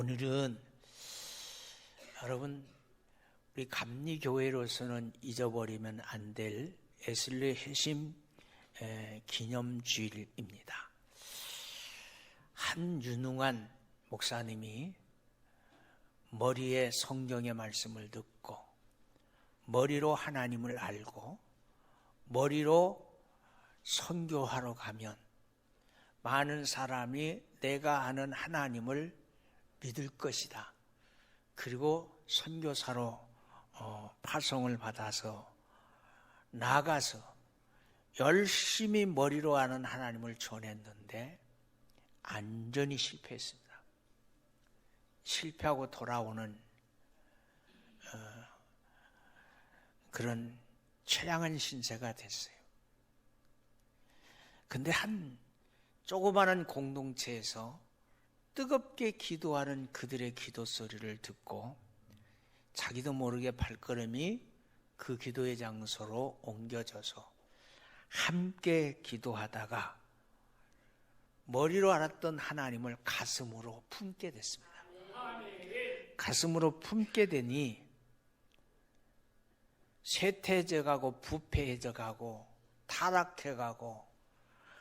오늘은 여러분 우리 감리교회로서는 잊어버리면 안 될 웨슬리 회심 기념주일입니다. 한 유능한 목사님이 머리에 성경의 말씀을 듣고 머리로 하나님을 알고 머리로 선교하러 가면 많은 사람이 내가 아는 하나님을 믿을 것이다. 그리고 선교사로 파송을 받아서 나가서 열심히 머리로 아는 하나님을 전했는데 완전히 실패했습니다. 실패하고 돌아오는 그런 처량한 신세가 됐어요. 근데 한 조그마한 공동체에서 뜨겁게 기도하는 그들의 기도 소리를 듣고 자기도 모르게 발걸음이 그 기도의 장소로 옮겨져서 함께 기도하다가 머리로 알았던 하나님을 가슴으로 품게 됐습니다. 가슴으로 품게 되니 쇠퇴해져가고 부패해져가고 타락해가고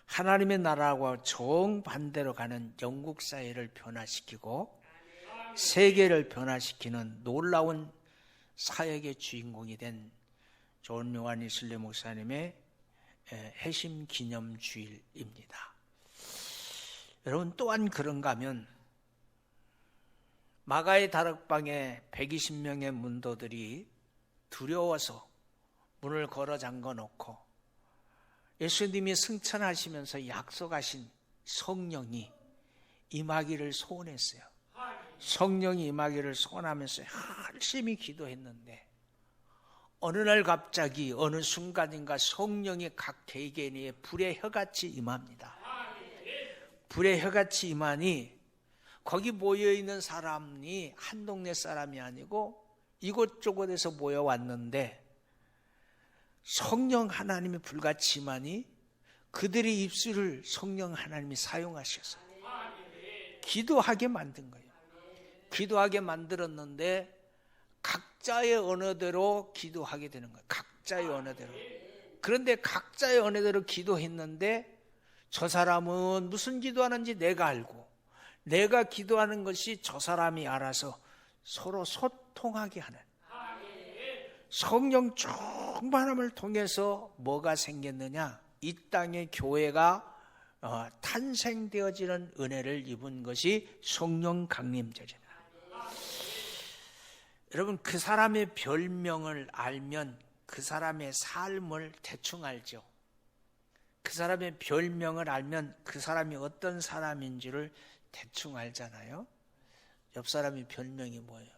하나님의 나라와 정반대로 가는 영국 사회를 변화시키고 세계를 변화시키는 놀라운 사역의 주인공이 된 존 요한 웨슬리 목사님의 회심 기념주일입니다. 여러분 또한 그런가 하면 마가의 다락방에 120명의 문도들이 두려워서 문을 걸어 잠궈 놓고 예수님이 승천하시면서 약속하신 성령이 임하기를 소원했어요. 성령이 임하기를 소원하면서 열심히 기도했는데 어느 날 갑자기 어느 순간인가 성령이 각 개개인의 불의 혀같이 임합니다. 불의 혀같이 임하니 거기 모여있는 사람이 한 동네 사람이 아니고 이곳저곳에서 모여왔는데 성령 하나님의 불같이 임하니 그들의 입술을 성령 하나님이 사용하셔서 기도하게 만든 거예요. 기도하게 만들었는데 각자의 언어대로 기도하게 되는 거예요. 각자의 언어대로. 그런데 각자의 언어대로 기도했는데 저 사람은 무슨 기도하는지 내가 알고 내가 기도하는 것이 저 사람이 알아서 서로 소통하게 하는 성령 충만함을 통해서 뭐가 생겼느냐? 이 땅에 교회가 탄생되어지는 은혜를 입은 것이 성령 강림절입니다. 여러분 그 사람의 별명을 알면 그 사람의 삶을 대충 알죠. 그 사람의 별명을 알면 그 사람이 어떤 사람인지를 대충 알잖아요. 옆 사람이 별명이 뭐예요?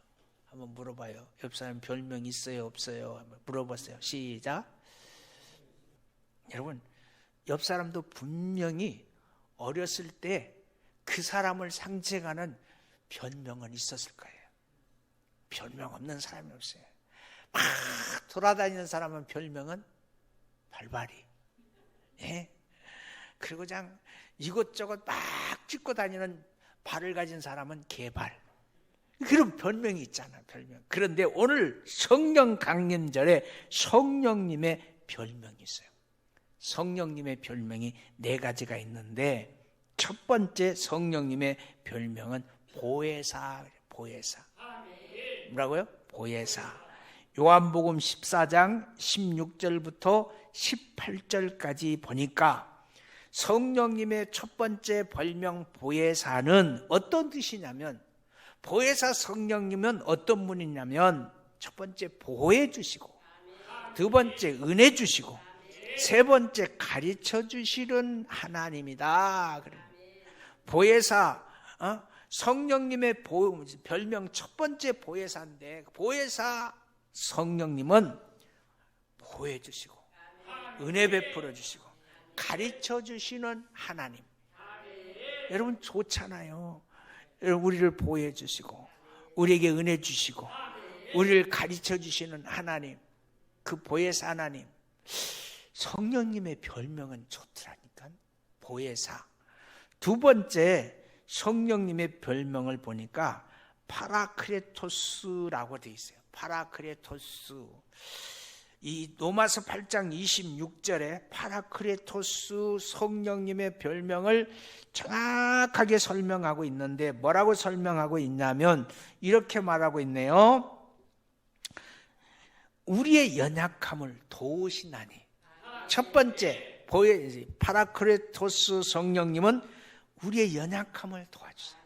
한번 물어봐요. 옆 사람 별명 있어요? 없어요? 한번 물어보세요. 시작. 여러분 옆 사람도 분명히 어렸을 때 그 사람을 상징하는 별명은 있었을 거예요. 별명 없는 사람이 없어요. 막 돌아다니는 사람은 별명은 발발이. 예? 그리고 그냥 이것저것 막 찍고 다니는 발을 가진 사람은 개발. 그런 별명이 있잖아요. 별명. 그런데 오늘 성령 강림절에 성령님의 별명이 있어요. 성령님의 별명이 4가지가 있는데 첫 번째 성령님의 별명은 보혜사. 보혜사. 뭐라고요? 보혜사. 요한복음 14장 16절부터 18절까지 보니까 성령님의 첫 번째 별명 보혜사는 어떤 뜻이냐면 보혜사 성령님은 어떤 분이냐면 첫 번째 보호해 주시고 두 번째 은혜 주시고 세 번째 가르쳐 주시는 하나님이다. 보혜사 성령님의 별명 첫 번째 보혜사인데 보혜사 성령님은 보호해 주시고 은혜 베풀어 주시고 가르쳐 주시는 하나님. 여러분 좋잖아요. 우리를 보호해 주시고 우리에게 은혜 주시고 우리를 가르쳐 주시는 하나님. 그 보혜사 하나님. 성령님의 별명은 좋더라니까. 보혜사. 두 번째 성령님의 별명을 보니까 파라크레토스라고 되어 있어요. 파라크레토스. 이 로마서 8장 26절에 파라크레토스 성령님의 별명을 정확하게 설명하고 있는데 뭐라고 설명하고 있냐면 이렇게 말하고 있네요. 우리의 연약함을 도우시나니. 첫 번째 파라크레토스 성령님은 우리의 연약함을 도와주세요.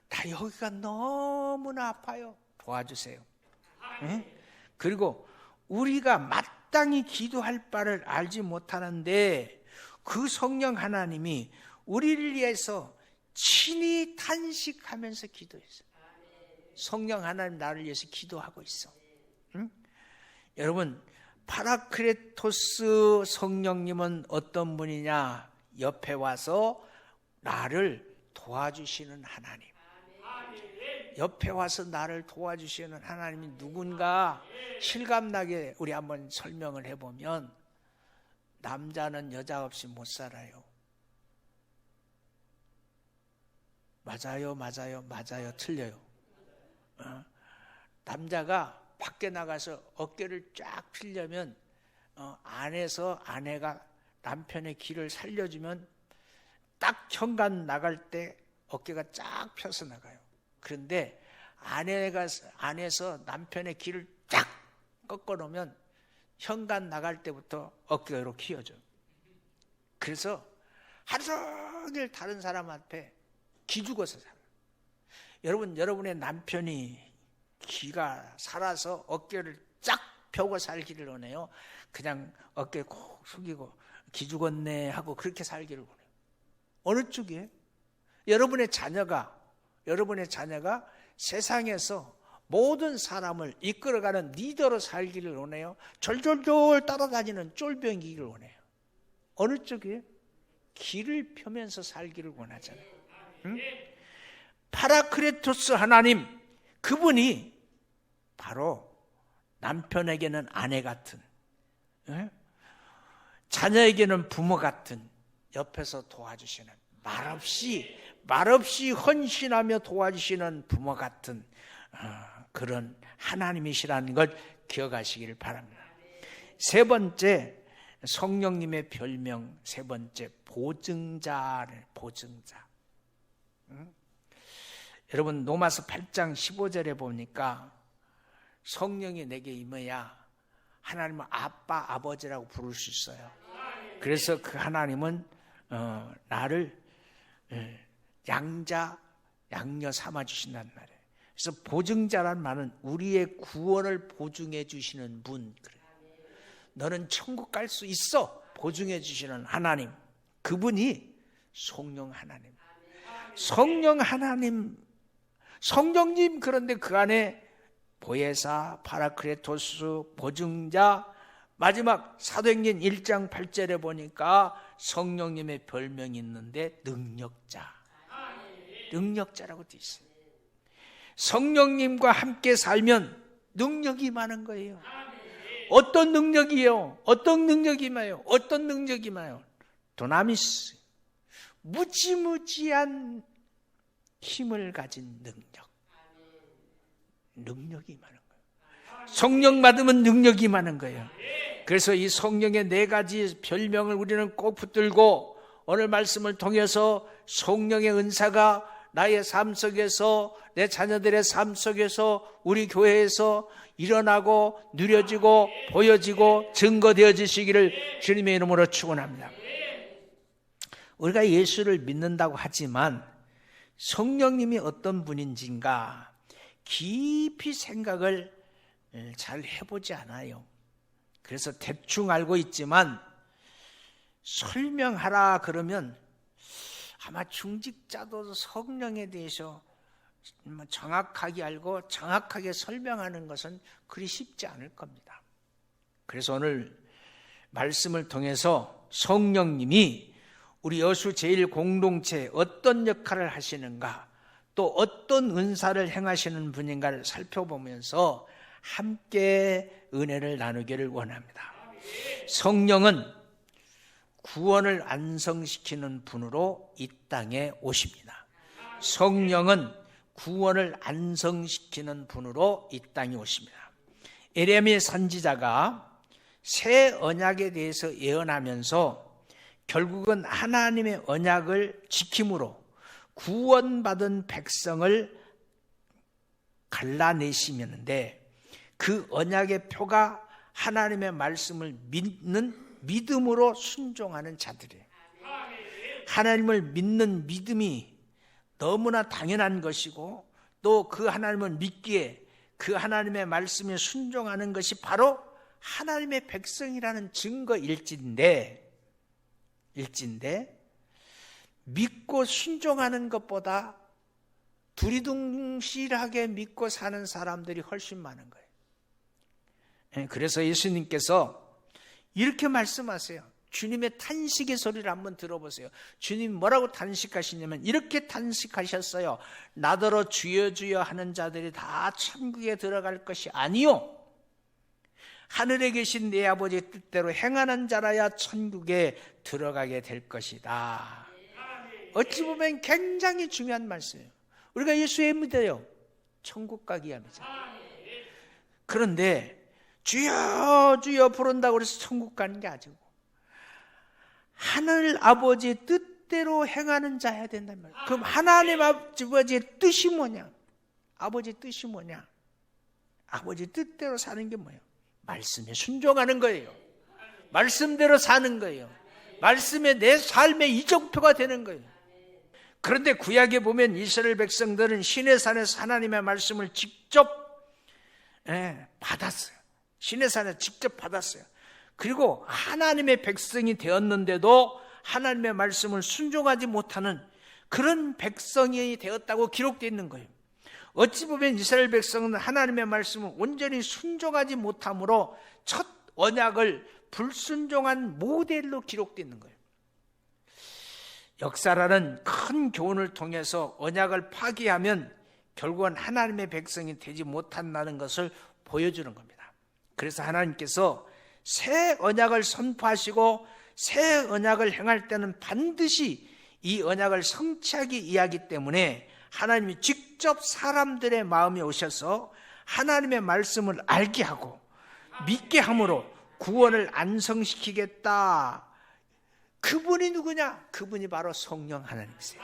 나 여기가 너무나 아파요. 도와주세요. 응? 그리고 우리가 마땅히 기도할 바를 알지 못하는데 그 성령 하나님이 우리를 위해서 친히 탄식하면서 기도했어요. 성령 하나님 나를 위해서 기도하고 있어. 응? 여러분, 파라크레토스 성령님은 어떤 분이냐? 옆에 와서 나를 도와주시는 하나님. 옆에 와서 나를 도와주시는 하나님이 누군가 실감나게 우리 한번 설명을 해보면, 남자는 여자 없이 못 살아요. 맞아요, 틀려요. 남자가 밖에 나가서 어깨를 쫙 펴려면 안에서 아내가 남편의 길을 살려주면 딱 현관 나갈 때 어깨가 쫙 펴서 나가요. 그런데 아내가 안에서 남편의 길을 쫙 꺾어 놓으면 현관 나갈 때부터 어깨가 이렇게 휘어져. 그래서 하루 종일 다른 사람 앞에 기죽어서 살아요. 여러분, 여러분의 남편이 기가 살아서 어깨를 쫙 펴고 살기를 원해요? 그냥 어깨 콕 숙이고 기죽었네 하고 그렇게 살기를 원해요? 어느 쪽이에요? 여러분의 자녀가 세상에서 모든 사람을 이끌어가는 리더로 살기를 원해요? 졸졸졸 따라다니는 쫄병이기를 원해요? 어느 쪽이에요? 길을 펴면서 살기를 원하잖아요. 응? 파라크레토스 하나님, 그분이 바로 남편에게는 아내 같은, 자녀에게는 부모 같은, 옆에서 도와주시는, 말없이 헌신하며 도와주시는 부모 같은 그런 하나님이시라는 걸 기억하시기를 바랍니다. 세 번째, 성령님의 별명 세 번째, 보증자. 여러분, 로마서 8장 15절에 보니까 성령이 내게 임해야 하나님은 아빠, 아버지라고 부를 수 있어요. 그래서 그 하나님은 나를 양녀 삼아주신단 말이에요. 그래서 보증자란 말은 우리의 구원을 보증해 주시는 분. 그래요. 너는 천국 갈 수 있어. 보증해 주시는 하나님. 그분이 성령 하나님. 성령 하나님, 성령님. 그런데 그 안에 보혜사, 파라크레토스, 보증자, 마지막 사도행전 1장 8절에 보니까 성령님의 별명이 있는데 능력자라고 되어 있어요. 성령님과 함께 살면 능력이 많은 거예요. 어떤 능력이요? 어떤 능력이 많아요? 도나미스, 무지무지한 힘을 가진 능력이 많은 거예요. 성령 받으면 능력이 많은 거예요. 그래서 이 성령의 네 가지 별명을 우리는 꼭 붙들고 오늘 말씀을 통해서 성령의 은사가 나의 삶 속에서, 내 자녀들의 삶 속에서, 우리 교회에서 일어나고 누려지고 보여지고 증거되어지시기를 주님의 이름으로 축원합니다. 우리가 예수를 믿는다고 하지만 성령님이 어떤 분인지인가 깊이 생각을 잘 해보지 않아요. 그래서 대충 알고 있지만 설명하라 그러면 아마 중직자도 성령에 대해서 정확하게 알고 정확하게 설명하는 것은 그리 쉽지 않을 겁니다. 그래서 오늘 말씀을 통해서 성령님이 우리 여수 제1공동체에 어떤 역할을 하시는가, 또 어떤 은사를 행하시는 분인가를 살펴보면서 함께 은혜를 나누기를 원합니다. 성령은 구원을 완성시키는 분으로 이 땅에 오십니다. 성령은 구원을 안성시키는 분으로 이 땅에 오십니다. 예레미야 선지자가 새 언약에 대해서 예언하면서 결국은 하나님의 언약을 지킴으로 구원받은 백성을 갈라내시는데, 그 언약의 표가 하나님의 말씀을 믿는 믿음으로 순종하는 자들이에요. 하나님을 믿는 믿음이 너무나 당연한 것이고, 또 그 하나님을 믿기에 그 하나님의 말씀에 순종하는 것이 바로 하나님의 백성이라는 증거일진데, 믿고 순종하는 것보다 두리둥실하게 믿고 사는 사람들이 훨씬 많은 거예요. 그래서 예수님께서 이렇게 말씀하세요. 주님의 탄식의 소리를 한번 들어보세요. 주님 뭐라고 탄식하시냐면 이렇게 탄식하셨어요. 나더러 주여 주여 하는 자들이 다 천국에 들어갈 것이 아니요, 하늘에 계신 내 아버지의 뜻대로 행하는 자라야 천국에 들어가게 될 것이다. 어찌 보면 굉장히 중요한 말씀이에요. 우리가 예수에 믿어요. 천국 가기 위함이죠. 그런데 주여 주여 부른다고 해서 천국 가는 게 아니고 하늘 아버지의 뜻대로 행하는 자여야 된단 말이에요. 그럼 하나님 아버지의 뜻이 뭐냐? 아버지의 뜻이 뭐냐? 아버지 뜻대로 사는 게 뭐예요? 말씀에 순종하는 거예요. 말씀대로 사는 거예요. 말씀에 내 삶의 이정표가 되는 거예요. 그런데 구약에 보면 이스라엘 백성들은 시내산에서 하나님의 말씀을 직접 받았어요. 시내산에서 직접 받았어요. 그리고 하나님의 백성이 되었는데도 하나님의 말씀을 순종하지 못하는 그런 백성이 되었다고 기록되어 있는 거예요. 어찌 보면 이스라엘 백성은 하나님의 말씀을 온전히 순종하지 못함으로 첫 언약을 불순종한 모델로 기록되어 있는 거예요. 역사라는 큰 교훈을 통해서 언약을 파기하면 결국은 하나님의 백성이 되지 못한다는 것을 보여주는 겁니다. 그래서 하나님께서 새 언약을 선포하시고 새 언약을 행할 때는 반드시 이 언약을 성취하기 위하기 때문에 하나님이 직접 사람들의 마음에 오셔서 하나님의 말씀을 알게 하고 믿게 함으로 구원을 안성시키겠다. 그분이 누구냐? 그분이 바로 성령 하나님이세요.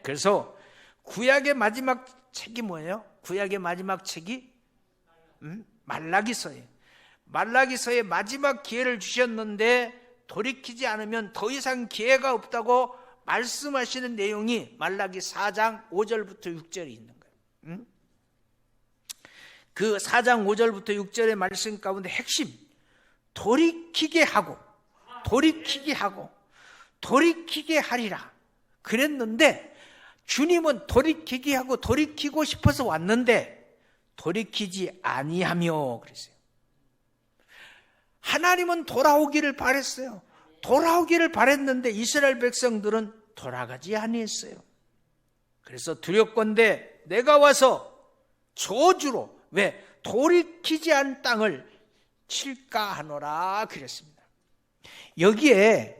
그래서 구약의 마지막 책이 뭐예요? 구약의 마지막 책이 말라기서예요. 말라기서의 마지막 기회를 주셨는데 돌이키지 않으면 더 이상 기회가 없다고 말씀하시는 내용이 말라기 4장 5절부터 6절에 있는 거예요. 그 4장 5절부터 6절의 말씀 가운데 핵심, 돌이키게 하리라 그랬는데, 주님은 돌이키게 하고 돌이키고 싶어서 왔는데 돌이키지 아니하며 그랬어요. 하나님은 돌아오기를 바랬어요. 돌아오기를 바랬는데 이스라엘 백성들은 돌아가지 아니했어요. 그래서 두렵건대 내가 와서 저주로, 왜? 돌이키지 않은 땅을 칠까 하노라 그랬습니다. 여기에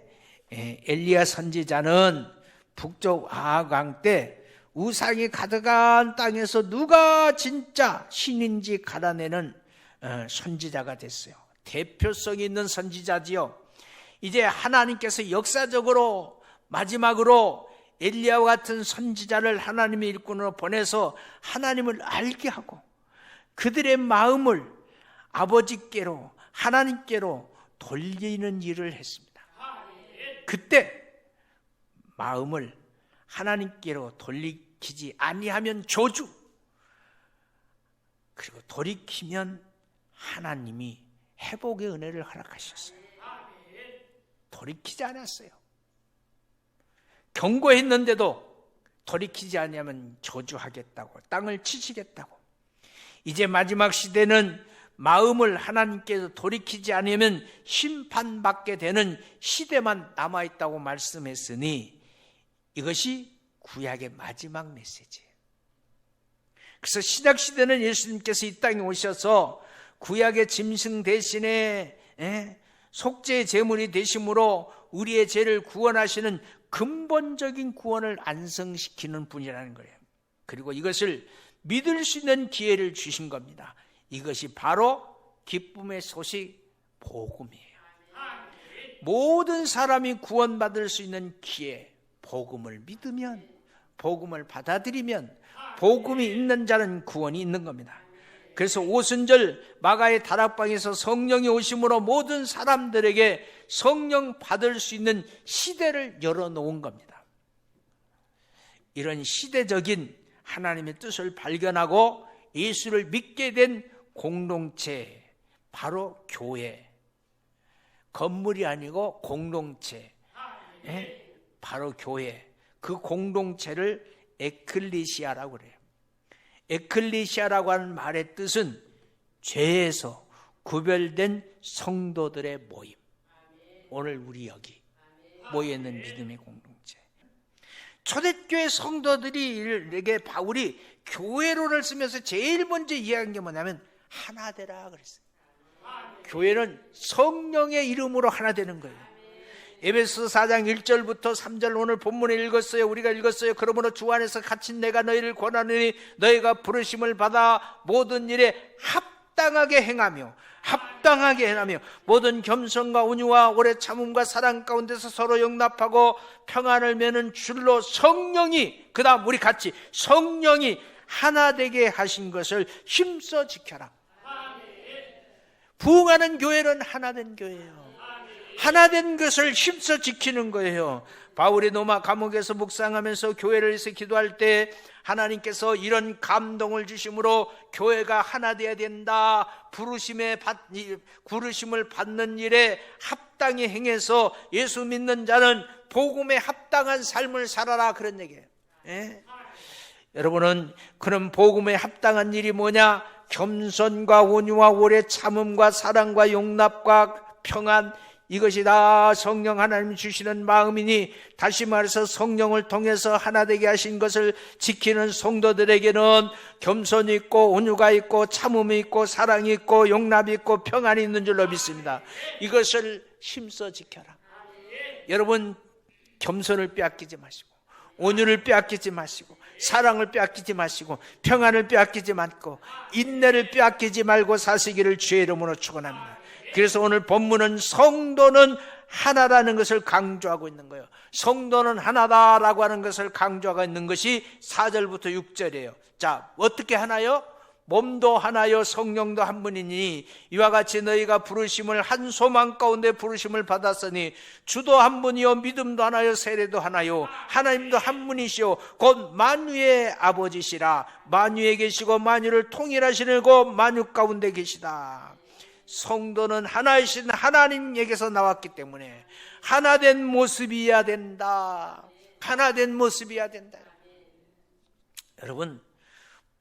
엘리야 선지자는 북쪽 아하강 때 우상이 가득한 땅에서 누가 진짜 신인지 갈아내는 선지자가 됐어요. 대표성이 있는 선지자지요. 이제 하나님께서 역사적으로 마지막으로 엘리야와 같은 선지자를 하나님의 일꾼으로 보내서 하나님을 알게 하고 그들의 마음을 아버지께로, 하나님께로 돌리는 일을 했습니다. 그때 마음을 하나님께로 돌이키지 아니하면 저주, 그리고 돌이키면 하나님이 회복의 은혜를 허락하셨어요. 돌이키지 않았어요. 경고했는데도 돌이키지 않으면 저주하겠다고, 땅을 치시겠다고. 이제 마지막 시대는 마음을 하나님께서 돌이키지 않으면 심판받게 되는 시대만 남아있다고 말씀했으니 이것이 구약의 마지막 메시지예요. 그래서 신약시대는 예수님께서 이 땅에 오셔서 구약의 짐승 대신에 속죄의 제물이 되심으로 우리의 죄를 구원하시는 근본적인 구원을 안성시키는 분이라는 거예요. 그리고 이것을 믿을 수 있는 기회를 주신 겁니다. 이것이 바로 기쁨의 소식 복음이에요. 모든 사람이 구원받을 수 있는 기회, 복음을 믿으면, 복음을 받아들이면 복음이 있는 자는 구원이 있는 겁니다. 그래서 오순절 마가의 다락방에서 성령이 오심으로 모든 사람들에게 성령 받을 수 있는 시대를 열어놓은 겁니다. 이런 시대적인 하나님의 뜻을 발견하고 예수를 믿게 된 공동체, 바로 교회. 건물이 아니고 공동체, 바로 교회. 그 공동체를 에클리시아라고 그래요. 에클리시아라고 하는 말의 뜻은 죄에서 구별된 성도들의 모임. 오늘 우리 여기 모여있는 믿음의 공동체. 초대교회 성도들에게 바울이 교회로를 쓰면서 제일 먼저 이야기한 게 뭐냐면 하나 되라 그랬어요. 교회는 성령의 이름으로 하나 되는 거예요. 에베소 4장 1절부터 3절 오늘 본문에 읽었어요. 우리가 읽었어요. 그러므로 주 안에서 갇힌 내가 너희를 권하느니 너희가 부르심을 받아 모든 일에 합당하게 행하며 모든 겸손과 온유와 오래 참음과 사랑 가운데서 서로 용납하고 평안을 매는 줄로 성령이, 그 다음 우리 같이 성령이 하나 되게 하신 것을 힘써 지켜라. 부흥하는 교회는 하나된 교회예요. 하나된 것을 힘써 지키는 거예요. 바울이 로마 감옥에서 묵상하면서 교회를 위해서 기도할 때 하나님께서 이런 감동을 주심으로 교회가 하나 되어야 된다. 부르심을 받는 일에 합당히 행해서 예수 믿는 자는 복음에 합당한 삶을 살아라, 그런 얘기예요. 여러분은 그런 복음에 합당한 일이 뭐냐? 겸손과 온유와 오래 참음과 사랑과 용납과 평안, 이것이 다 성령 하나님이 주시는 마음이니, 다시 말해서 성령을 통해서 하나 되게 하신 것을 지키는 성도들에게는 겸손이 있고 온유가 있고 참음이 있고 사랑이 있고 용납이 있고 평안이 있는 줄로 믿습니다. 이것을 힘써 지켜라. 여러분, 겸손을 빼앗기지 마시고 온유를 빼앗기지 마시고 사랑을 빼앗기지 마시고 평안을 빼앗기지 말고 인내를 빼앗기지 말고 사시기를 주의 이름으로 축원합니다. 그래서 오늘 본문은 성도는 하나라는 것을 강조하고 있는 거예요. 성도는 하나다라고 하는 것을 강조하고 있는 것이 4절부터 6절이에요. 자, 어떻게 하나요? 몸도 하나요 성령도 한 분이니 이와 같이 너희가 부르심을 한 소망 가운데 부르심을 받았으니 주도 한 분이요 믿음도 하나요 세례도 하나요 하나님도 한 분이시오 곧 만유의 아버지시라. 만유에 계시고 만유를 통일하시는 곧 만유 가운데 계시다. 성도는 하나이신 하나님에게서 나왔기 때문에 하나된 모습이어야 된다. 하나된 모습이어야 된다. 여러분,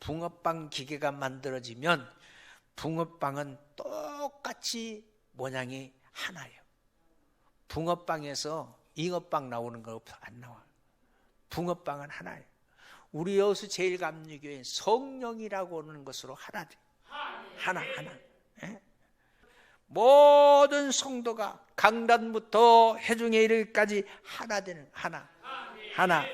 붕어빵 기계가 만들어지면 붕어빵은 똑같이 모양이 하나예요. 붕어빵에서 잉어빵 나오는 거 안 나와요. 붕어빵은 하나예요. 우리 여수 제일감리교회 성령이라고 하는 것으로 하나 돼요. 하나. 예? 모든 성도가 강단부터 해중에 이르기까지 하나 되는 하나.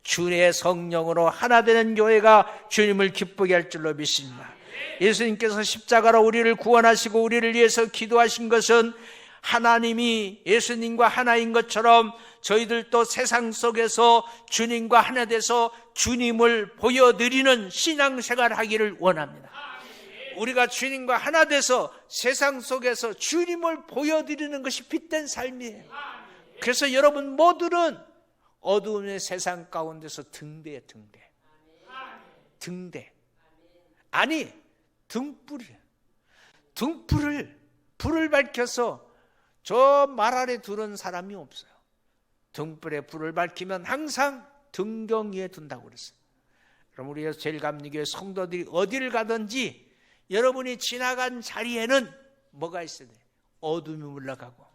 주의 성령으로 하나 되는 교회가 주님을 기쁘게 할 줄로 믿습니다. 예수님께서 십자가로 우리를 구원하시고 우리를 위해서 기도하신 것은 하나님이 예수님과 하나인 것처럼 저희들도 세상 속에서 주님과 하나 돼서 주님을 보여드리는 신앙생활을 하기를 원합니다. 우리가 주님과 하나 돼서 세상 속에서 주님을 보여드리는 것이 빛된 삶이에요. 그래서 여러분 모두는 어두움의 세상 가운데서 등대에 등대. 아니, 불을 밝혀서 저 말 아래 두는 사람이 없어요. 등불에 불을 밝히면 항상 등경 위에 둔다고 그랬어요. 그럼 우리 제일감리교회 성도들이 어디를 가든지 여러분이 지나간 자리에는 뭐가 있어야 돼요? 어둠이 물러가고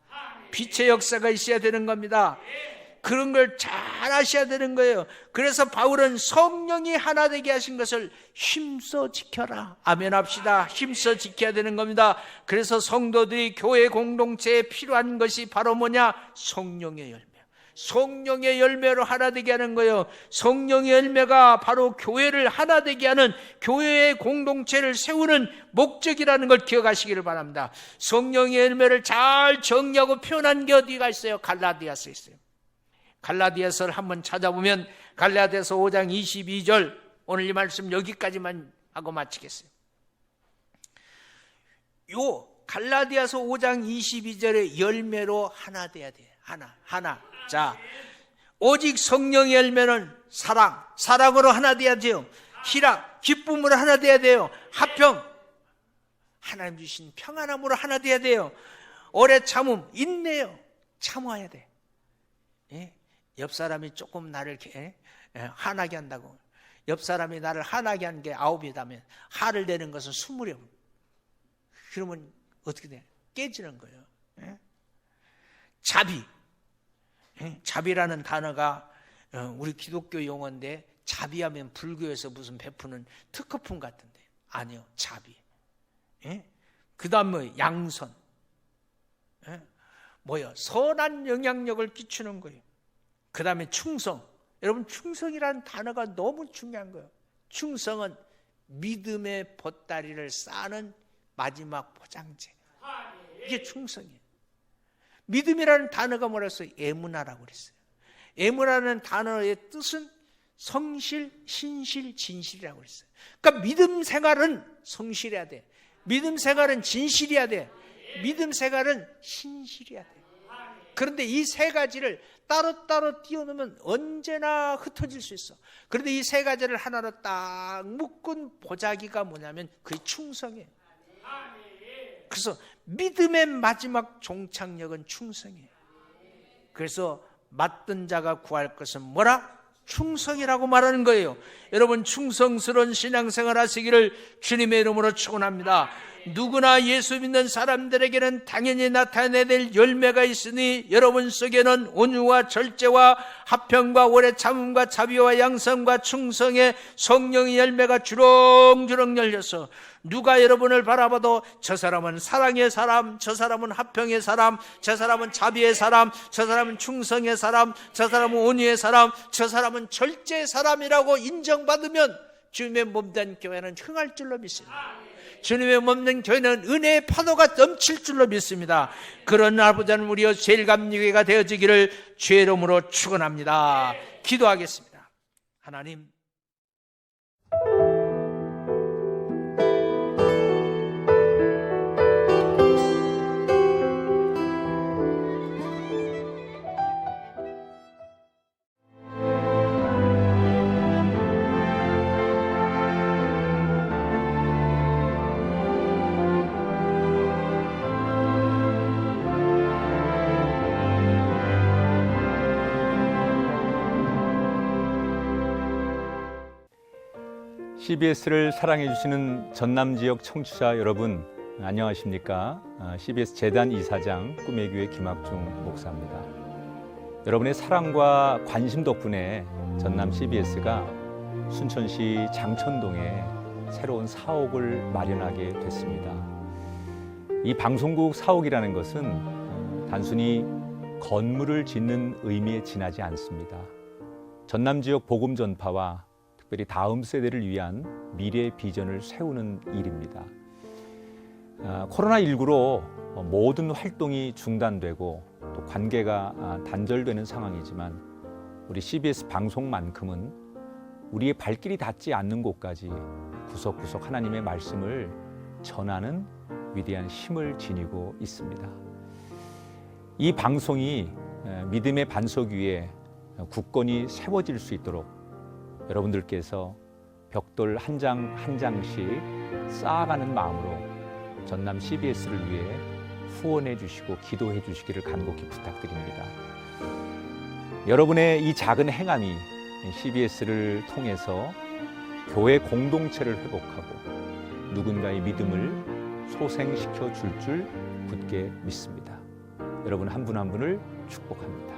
빛의 역사가 있어야 되는 겁니다. 그런 걸 잘 아셔야 되는 거예요. 그래서 바울은 성령이 하나 되게 하신 것을 힘써 지켜라. 아멘 합시다. 힘써 지켜야 되는 겁니다. 그래서 성도들이 교회 공동체에 필요한 것이 바로 뭐냐? 성령의 열매. 성령의 열매로 하나 되게 하는 거예요. 성령의 열매가 바로 교회를 하나 되게 하는, 교회의 공동체를 세우는 목적이라는 걸 기억하시기를 바랍니다. 성령의 열매를 잘 정리하고 표현한 게 어디가 있어요? 갈라디아서에 있어요. 갈라디아서를 한번 찾아보면 갈라디아서 5장 22절, 오늘 이 말씀 여기까지만 하고 마치겠어요. 요 갈라디아서 5장 22절의 열매로 하나 돼야 돼. 하나. 자, 오직 성령의 열매는 사랑으로 하나 돼야 돼요. 희락, 기쁨으로 하나 돼야 돼요. 화평, 하나님 주신 평안함으로 하나 돼야 돼요. 오래 참음, 인내요. 참아야 돼. 예? 옆 사람이 조금 나를 화나게 한다고, 옆 사람이 나를 화나게 하는 게 9이라면 화를 내는 것은 20이요. 그러면 어떻게 돼? 깨지는 거예요. 예? 자비. 자비라는 단어가 우리 기독교 용어인데, 자비하면 불교에서 무슨 베푸는 특허품 같은데, 아니요, 자비. 그 다음 뭐 양선, 선한 영향력을 끼치는 거예요. 그 다음에 충성. 여러분, 충성이라는 단어가 너무 중요한 거예요. 충성은 믿음의 보따리를 싸는 마지막 포장재. 이게 충성이에요. 믿음이라는 단어가 뭐라 했어요? 에무나라고 그랬어요. 에무나라는 단어의 뜻은 성실, 신실, 진실이라고 그랬어요. 그러니까 믿음 생활은 성실해야 돼. 믿음 생활은 진실해야 돼. 믿음 생활은 신실해야 돼. 그런데 이 세 가지를 따로따로 띄워놓으면 언제나 흩어질 수 있어. 그런데 이 세 가지를 하나로 딱 묶은 보자기가 뭐냐면 그게 충성이에요. 그래서 믿음의 마지막 종착역은 충성이에요. 그래서 맡은 자가 구할 것은 뭐라? 충성이라고 말하는 거예요. 여러분, 충성스러운 신앙생활 하시기를 주님의 이름으로 축원합니다. 누구나 예수 믿는 사람들에게는 당연히 나타내야 될 열매가 있으니, 여러분 속에는 온유와 절제와 화평과 오래 참음과 자비와 양선과 충성의 성령의 열매가 주렁주렁 열려서 누가 여러분을 바라봐도 저 사람은 사랑의 사람, 저 사람은 화평의 사람, 저 사람은 자비의 사람, 저 사람은 충성의 사람, 저 사람은 온유의 사람, 저 사람은 절제의 사람이라고 인정받으면 주님의 몸된 교회는 흥할 줄로 믿습니다. 주님의 몸된 교회는 은혜의 파도가 넘칠 줄로 믿습니다. 그런 아버지는 우리의 제일 감리교회가 되어지기를 주의 이름으로 축원합니다. 기도하겠습니다. 하나님, CBS를 사랑해 주시는 전남 지역 청취자 여러분, 안녕하십니까? CBS 재단 이사장 꿈의 교회 김학중 목사입니다. 여러분의 사랑과 관심 덕분에 전남 CBS가 순천시 장천동에 새로운 사옥을 마련하게 됐습니다. 이 방송국 사옥이라는 것은 단순히 건물을 짓는 의미에 지나지 않습니다. 전남 지역 복음 전파와 특별히 다음 세대를 위한 미래 비전을 세우는 일입니다. 코로나19로 모든 활동이 중단되고 또 관계가 단절되는 상황이지만 우리 CBS 방송만큼은 우리의 발길이 닿지 않는 곳까지 구석구석 하나님의 말씀을 전하는 위대한 힘을 지니고 있습니다. 이 방송이 믿음의 반석 위에 굳건히 세워질 수 있도록 여러분들께서 벽돌 한 장 한 장씩 쌓아가는 마음으로 전남 CBS를 위해 후원해 주시고 기도해 주시기를 간곡히 부탁드립니다. 여러분의 이 작은 행함이 CBS를 통해서 교회 공동체를 회복하고 누군가의 믿음을 소생시켜 줄 굳게 믿습니다. 여러분 한 분 한 분을 축복합니다.